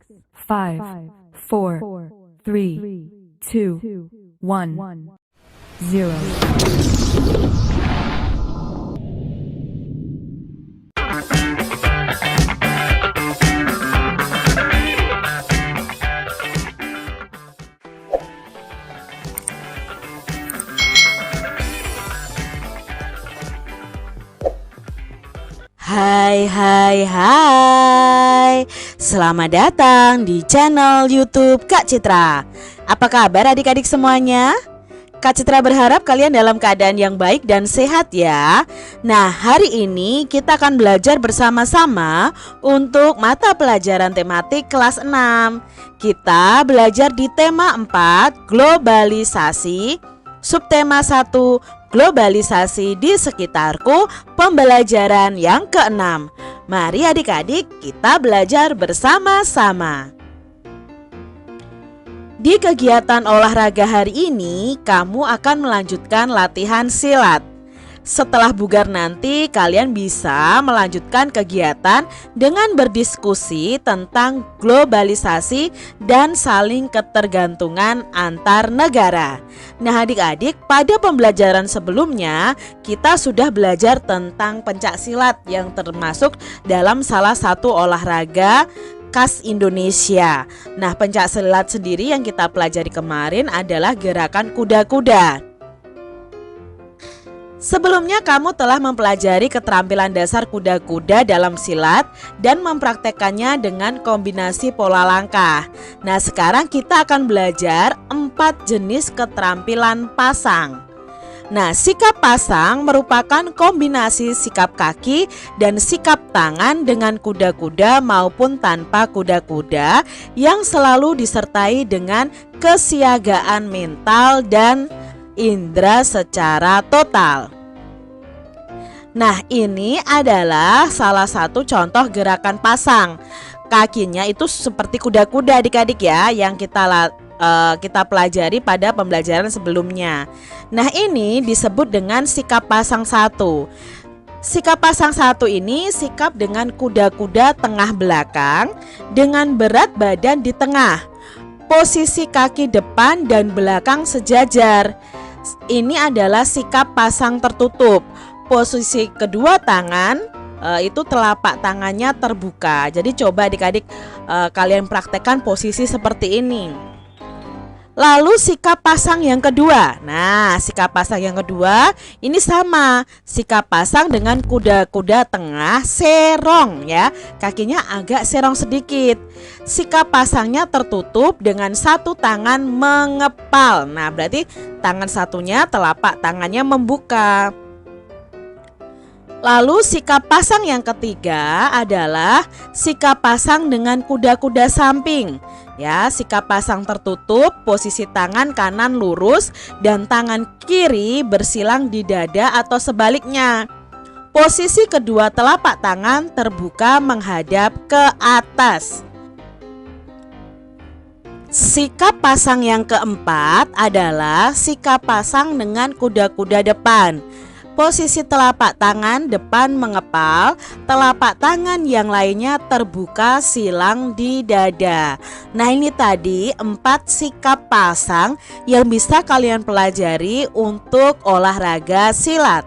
5, 4, 3, 2, 1, 0. Hai, selamat datang di channel YouTube Kak Citra. Apa kabar adik-adik semuanya? Kak Citra berharap kalian dalam keadaan yang baik dan sehat ya. Nah, hari ini kita akan belajar bersama-sama untuk mata pelajaran tematik kelas 6. Kita belajar di tema 4, globalisasi, subtema 1, globalisasi di sekitarku, pembelajaran yang ke-6. Mari adik-adik kita belajar bersama-sama. Di kegiatan olahraga hari ini, kamu akan melanjutkan latihan silat. Setelah bugar nanti, kalian bisa melanjutkan kegiatan dengan berdiskusi tentang globalisasi dan saling ketergantungan antar negara. Nah adik-adik, pada pembelajaran sebelumnya kita sudah belajar tentang pencaksilat yang termasuk dalam salah satu olahraga khas Indonesia. Nah, pencaksilat sendiri yang kita pelajari kemarin adalah gerakan kuda-kuda. Sebelumnya kamu telah mempelajari keterampilan dasar kuda-kuda dalam silat dan mempraktekkannya dengan kombinasi pola langkah. Nah, sekarang kita akan belajar 4 jenis keterampilan pasang. Nah, sikap pasang merupakan kombinasi sikap kaki dan sikap tangan dengan kuda-kuda maupun tanpa kuda-kuda yang selalu disertai dengan kesiagaan mental dan indera secara total. Nah, ini adalah salah satu contoh gerakan pasang. Kakinya itu seperti kuda-kuda adik-adik ya, yang kita pelajari pada pembelajaran sebelumnya. Nah, ini disebut dengan sikap pasang 1. Sikap pasang 1 ini sikap dengan kuda-kuda tengah belakang dengan berat badan di tengah. Posisi kaki depan dan belakang sejajar. Ini adalah sikap pasang tertutup. Posisi kedua tangan itu telapak tangannya terbuka. Jadi coba adik-adik kalian praktekkan posisi seperti ini. Lalu sikap pasang yang kedua. Nah, sikap pasang yang kedua ini sama. Sikap pasang dengan kuda-kuda tengah serong ya. Kakinya agak serong sedikit. Sikap pasangnya tertutup dengan satu tangan mengepal. Nah, berarti tangan satunya telapak tangannya membuka. Lalu sikap pasang yang ketiga adalah sikap pasang dengan kuda-kuda samping. Ya, sikap pasang tertutup, posisi tangan kanan lurus dan tangan kiri bersilang di dada atau sebaliknya. Posisi kedua telapak tangan terbuka menghadap ke atas. Sikap pasang yang keempat adalah sikap pasang dengan kuda-kuda depan. Posisi telapak tangan depan mengepal, telapak tangan yang lainnya terbuka silang di dada. Nah, ini tadi 4 sikap pasang yang bisa kalian pelajari untuk olahraga silat.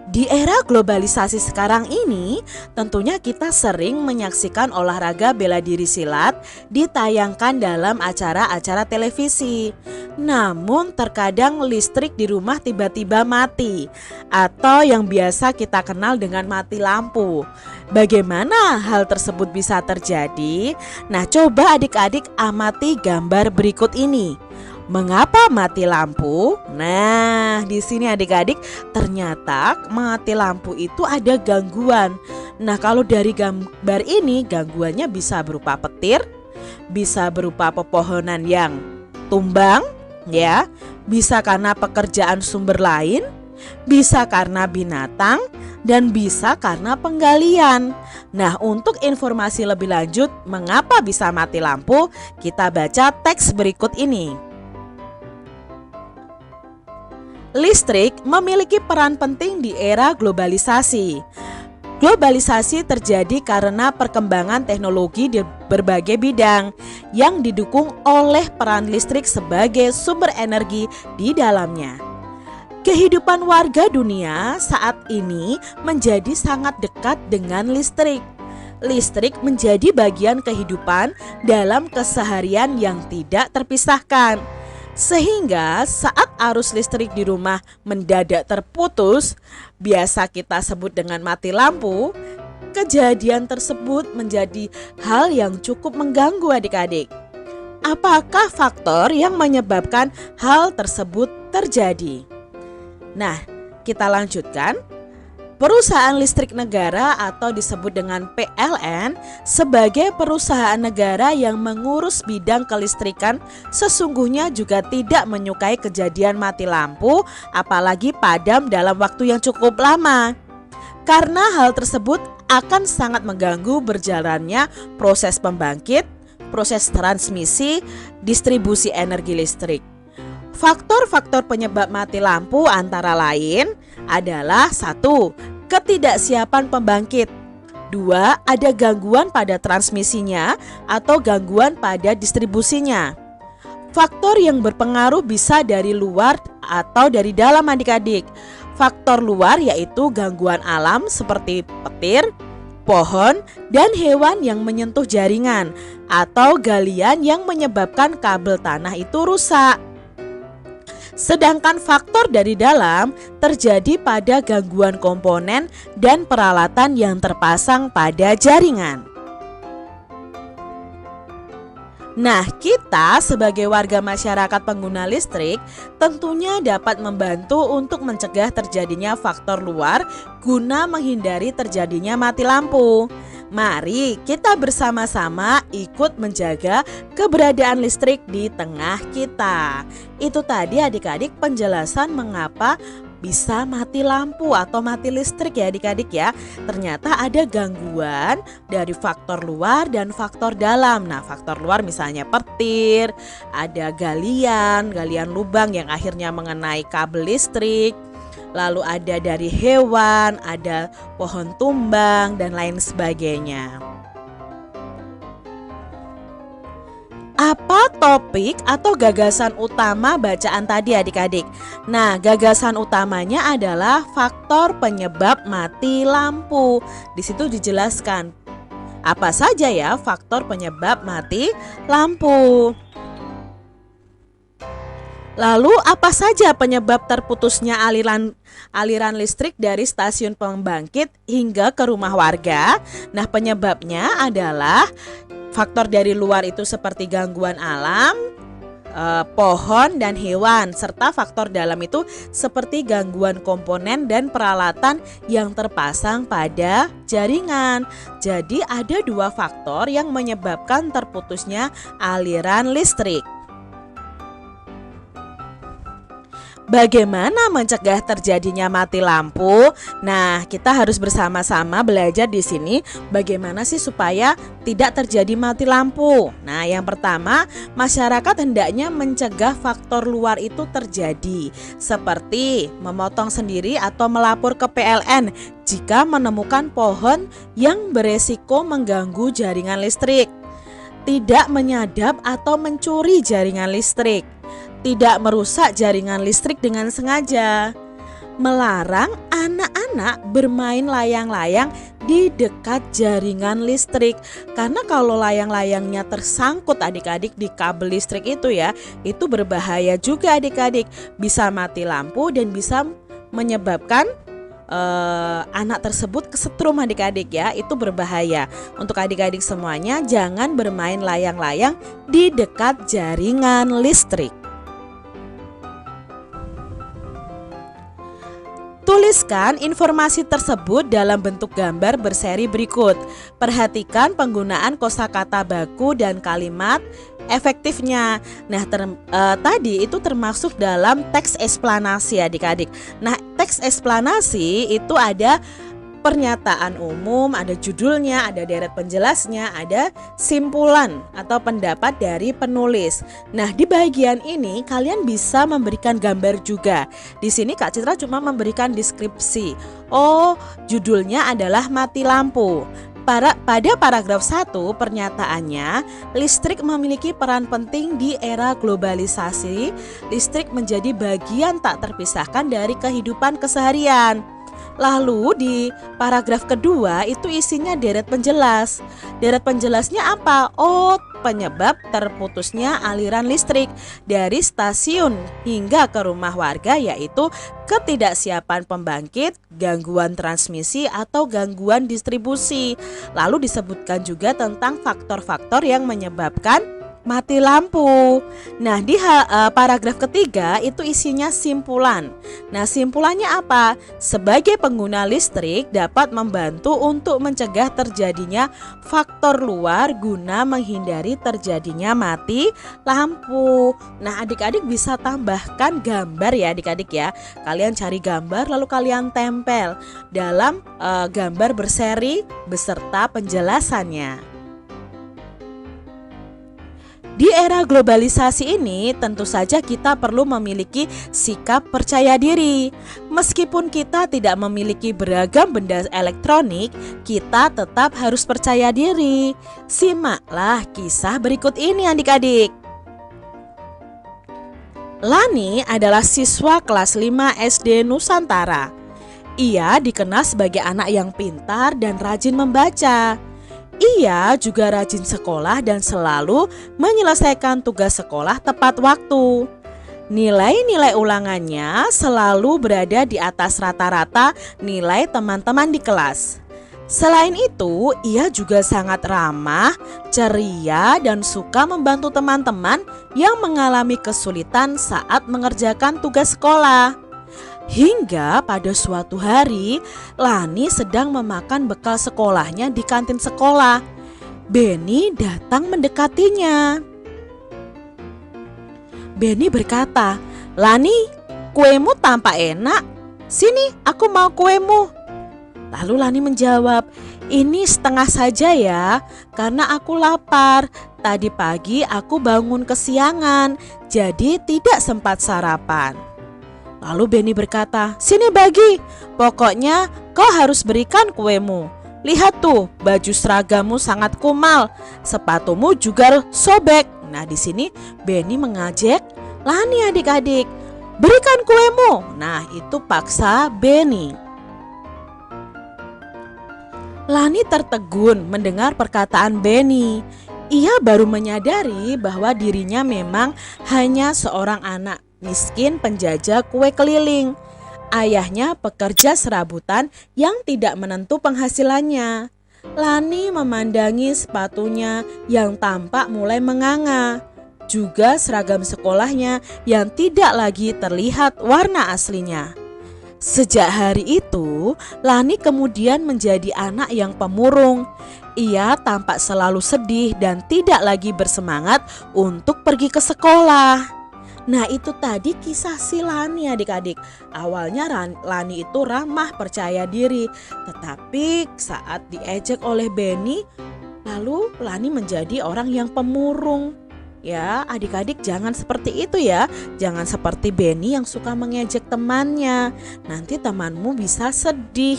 Di era globalisasi sekarang ini, tentunya kita sering menyaksikan olahraga bela diri silat ditayangkan dalam acara-acara televisi. Namun terkadang listrik di rumah tiba-tiba mati atau yang biasa kita kenal dengan mati lampu. Bagaimana hal tersebut bisa terjadi? Nah, coba adik-adik amati gambar berikut ini. Mengapa mati lampu? Nah, di sini adik-adik ternyata mati lampu itu ada gangguan. Nah, kalau dari gambar ini gangguannya bisa berupa petir, bisa berupa pepohonan yang tumbang, ya, bisa karena pekerjaan sumber lain, bisa karena binatang, dan bisa karena penggalian. Nah, untuk informasi lebih lanjut mengapa bisa mati lampu, kita baca teks berikut ini. Listrik memiliki peran penting di era globalisasi. Globalisasi terjadi karena perkembangan teknologi di berbagai bidang yang didukung oleh peran listrik sebagai sumber energi di dalamnya. Kehidupan warga dunia saat ini menjadi sangat dekat dengan listrik. Listrik menjadi bagian kehidupan dalam keseharian yang tidak terpisahkan. Sehingga saat arus listrik di rumah mendadak terputus, biasa kita sebut dengan mati lampu, kejadian tersebut menjadi hal yang cukup mengganggu adik-adik. Apakah faktor yang menyebabkan hal tersebut terjadi? Nah, kita lanjutkan. Perusahaan listrik negara atau disebut dengan PLN sebagai perusahaan negara yang mengurus bidang kelistrikan sesungguhnya juga tidak menyukai kejadian mati lampu apalagi padam dalam waktu yang cukup lama. Karena hal tersebut akan sangat mengganggu berjalannya proses pembangkit, proses transmisi, distribusi energi listrik. Faktor-faktor penyebab mati lampu antara lain adalah 1. Ketidaksiapan pembangkit. 2. Ada gangguan pada transmisinya atau gangguan pada distribusinya. Faktor yang berpengaruh bisa dari luar atau dari dalam adik-adik. Faktor luar yaitu gangguan alam seperti petir, pohon, dan hewan yang menyentuh jaringan atau galian yang menyebabkan kabel tanah itu rusak. Sedangkan faktor dari dalam terjadi pada gangguan komponen dan peralatan yang terpasang pada jaringan. Nah, kita sebagai warga masyarakat pengguna listrik tentunya dapat membantu untuk mencegah terjadinya faktor luar guna menghindari terjadinya mati lampu. Mari kita bersama-sama ikut menjaga keberadaan listrik di tengah kita. Itu tadi adik-adik penjelasan mengapa bisa mati lampu atau mati listrik ya adik-adik ya. Ternyata ada gangguan dari faktor luar dan faktor dalam. Nah, faktor luar misalnya petir, ada galian lubang yang akhirnya mengenai kabel listrik. Lalu ada dari hewan, ada pohon tumbang, dan lain sebagainya. Apa topik atau gagasan utama bacaan tadi adik-adik? Nah, gagasan utamanya adalah faktor penyebab mati lampu. Di situ dijelaskan apa saja ya faktor penyebab mati lampu. Lalu apa saja penyebab terputusnya aliran listrik dari stasiun pembangkit hingga ke rumah warga? Nah, penyebabnya adalah faktor dari luar itu seperti gangguan alam, pohon dan hewan, serta faktor dalam itu seperti gangguan komponen dan peralatan yang terpasang pada jaringan. Jadi ada 2 faktor yang menyebabkan terputusnya aliran listrik. Bagaimana mencegah terjadinya mati lampu? Nah, kita harus bersama-sama belajar di sini bagaimana sih supaya tidak terjadi mati lampu. Nah, yang pertama, masyarakat hendaknya mencegah faktor luar itu terjadi, seperti memotong sendiri atau melapor ke PLN jika menemukan pohon yang beresiko mengganggu jaringan listrik. Tidak menyadap atau mencuri jaringan listrik. Tidak merusak jaringan listrik dengan sengaja. Melarang anak-anak bermain layang-layang di dekat jaringan listrik. Karena kalau layang-layangnya tersangkut adik-adik di kabel listrik itu ya, itu berbahaya juga adik-adik. Bisa mati lampu dan bisa menyebabkan anak tersebut kesetrum adik-adik ya. Itu berbahaya. Untuk adik-adik semuanya jangan bermain layang-layang di dekat jaringan listrik. Tuliskan informasi tersebut dalam bentuk gambar berseri berikut. Perhatikan penggunaan kosakata baku dan kalimat efektifnya. Nah, tadi itu termasuk dalam teks eksplanasi adik-adik. Nah, teks eksplanasi itu ada pernyataan umum, ada judulnya, ada deret penjelasnya, ada simpulan atau pendapat dari penulis. Nah, di bagian ini kalian bisa memberikan gambar juga. Di sini Kak Citra cuma memberikan deskripsi. Oh, judulnya adalah mati lampu. Pada paragraf 1 pernyataannya, listrik memiliki peran penting di era globalisasi. Listrik menjadi bagian tak terpisahkan dari kehidupan keseharian. Lalu di paragraf kedua itu isinya deret penjelas. Deret penjelasnya apa? Oh, penyebab terputusnya aliran listrik dari stasiun hingga ke rumah warga, yaitu ketidaksiapan pembangkit, gangguan transmisi atau gangguan distribusi. Lalu disebutkan juga tentang faktor-faktor yang menyebabkan mati lampu. Nah, di paragraf ketiga itu isinya simpulan. Nah, simpulannya apa? Sebagai pengguna listrik dapat membantu untuk mencegah terjadinya faktor luar guna menghindari terjadinya mati lampu. Nah, adik-adik bisa tambahkan gambar ya adik-adik ya. Kalian cari gambar lalu kalian tempel dalam gambar berseri beserta penjelasannya. Di era globalisasi ini tentu saja kita perlu memiliki sikap percaya diri. Meskipun kita tidak memiliki beragam benda elektronik, kita tetap harus percaya diri. Simaklah kisah berikut ini adik-adik. Lani adalah siswa kelas 5 SD Nusantara. Ia dikenal sebagai anak yang pintar dan rajin membaca. Ia juga rajin sekolah dan selalu menyelesaikan tugas sekolah tepat waktu. Nilai-nilai ulangannya selalu berada di atas rata-rata nilai teman-teman di kelas. Selain itu, ia juga sangat ramah, ceria, dan suka membantu teman-teman yang mengalami kesulitan saat mengerjakan tugas sekolah. Hingga pada suatu hari, Lani sedang memakan bekal sekolahnya di kantin sekolah. Benny datang mendekatinya. Benny berkata, "Lani, kuemu tampak enak. Sini, aku mau kuemu." Lalu Lani menjawab, "Ini setengah saja ya, karena aku lapar. Tadi pagi aku bangun kesiangan, jadi tidak sempat sarapan." Lalu Benny berkata, "Sini bagi, pokoknya kau harus berikan kuemu. Lihat tuh, baju seragamu sangat kumal, sepatumu juga sobek." Nah, di sini Benny mengajak Lani adik-adik, "Berikan kuemu." Nah, itu paksa Benny. Lani tertegun mendengar perkataan Benny. Ia baru menyadari bahwa dirinya memang hanya seorang anak miskin penjajah kue keliling. Ayahnya pekerja serabutan yang tidak menentu penghasilannya. Lani memandangi sepatunya yang tampak mulai menganga, juga seragam sekolahnya yang tidak lagi terlihat warna aslinya. Sejak hari itu, Lani kemudian menjadi anak yang pemurung. Ia tampak selalu sedih dan tidak lagi bersemangat untuk pergi ke sekolah. Nah, itu tadi kisah si Lani adik-adik. Awalnya Lani itu ramah, percaya diri, tetapi saat diejek oleh Benny, lalu Lani menjadi orang yang pemurung. Ya, adik-adik jangan seperti itu ya. Jangan seperti Benny yang suka mengejek temannya. Nanti temanmu bisa sedih.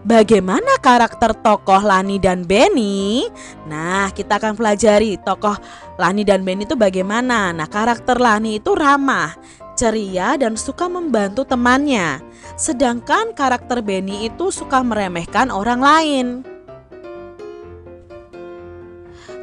Bagaimana karakter tokoh Lani dan Benny? Nah, kita akan pelajari tokoh Lani dan Benny itu bagaimana. Nah, karakter Lani itu ramah, ceria, dan suka membantu temannya. Sedangkan karakter Benny itu suka meremehkan orang lain.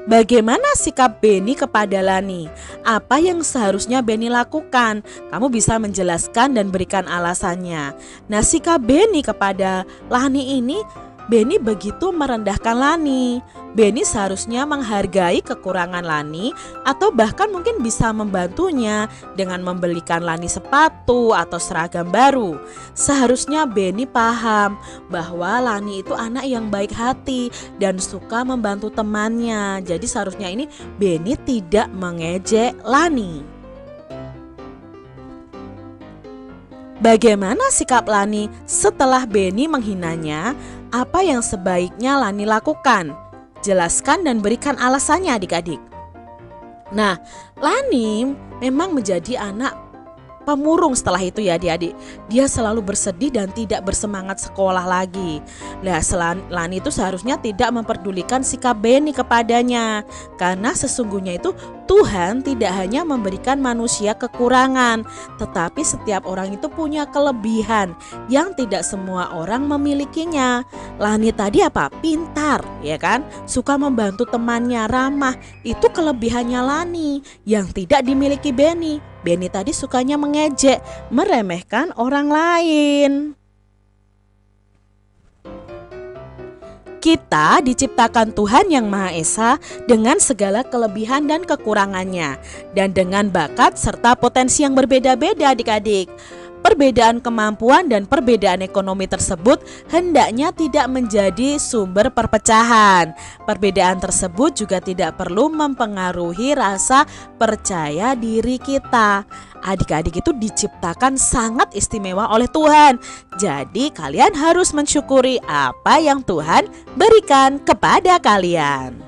Bagaimana sikap Benny kepada Lani? Apa yang seharusnya Benny lakukan? Kamu bisa menjelaskan dan berikan alasannya. Nah, sikap Benny kepada Lani ini, Benny begitu merendahkan Lani. Benny seharusnya menghargai kekurangan Lani atau bahkan mungkin bisa membantunya dengan membelikan Lani sepatu atau seragam baru. Seharusnya Benny paham bahwa Lani itu anak yang baik hati dan suka membantu temannya. Jadi seharusnya ini Benny tidak mengejek Lani. Bagaimana sikap Lani setelah Benny menghinanya? Apa yang sebaiknya Lani lakukan? Jelaskan dan berikan alasannya adik-adik. Nah, Lani memang menjadi anak pemurung setelah itu ya adik-adik. Dia selalu bersedih dan tidak bersemangat sekolah lagi. Nah, Lani itu seharusnya tidak memperdulikan sikap Benny kepadanya. Karena sesungguhnya itu Tuhan tidak hanya memberikan manusia kekurangan, tetapi setiap orang itu punya kelebihan yang tidak semua orang memilikinya. Lani tadi apa? Pintar, ya kan? Suka membantu temannya, ramah. Itu kelebihannya Lani yang tidak dimiliki Benny. Benny tadi sukanya mengejek, meremehkan orang lain. Kita diciptakan Tuhan Yang Maha Esa dengan segala kelebihan dan kekurangannya, dan dengan bakat serta potensi yang berbeda-beda adik-adik. Perbedaan kemampuan dan perbedaan ekonomi tersebut hendaknya tidak menjadi sumber perpecahan. Perbedaan tersebut juga tidak perlu mempengaruhi rasa percaya diri kita. Adik-adik itu diciptakan sangat istimewa oleh Tuhan. Jadi kalian harus mensyukuri apa yang Tuhan berikan kepada kalian.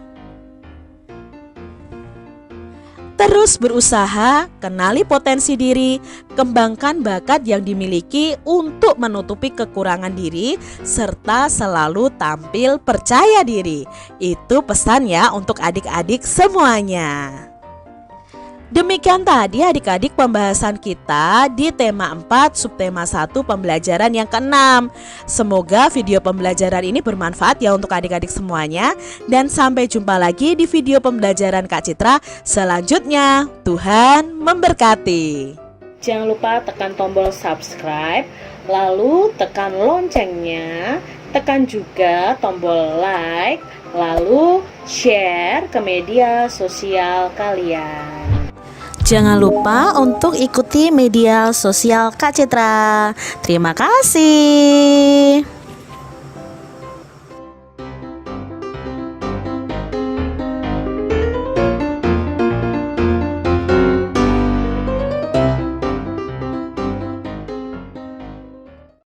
Terus berusaha, kenali potensi diri, kembangkan bakat yang dimiliki untuk menutupi kekurangan diri, serta selalu tampil percaya diri. Itu pesan ya untuk adik-adik semuanya. Demikian tadi adik-adik pembahasan kita di tema 4 subtema 1 pembelajaran yang ke-6. Semoga video pembelajaran ini bermanfaat ya untuk adik-adik semuanya. Dan sampai jumpa lagi di video pembelajaran Kak Citra selanjutnya. Tuhan memberkati. Jangan lupa tekan tombol subscribe, lalu tekan loncengnya, tekan juga tombol like, lalu share ke media sosial kalian. Jangan lupa untuk ikuti media sosial Kak Citra. Terima kasih.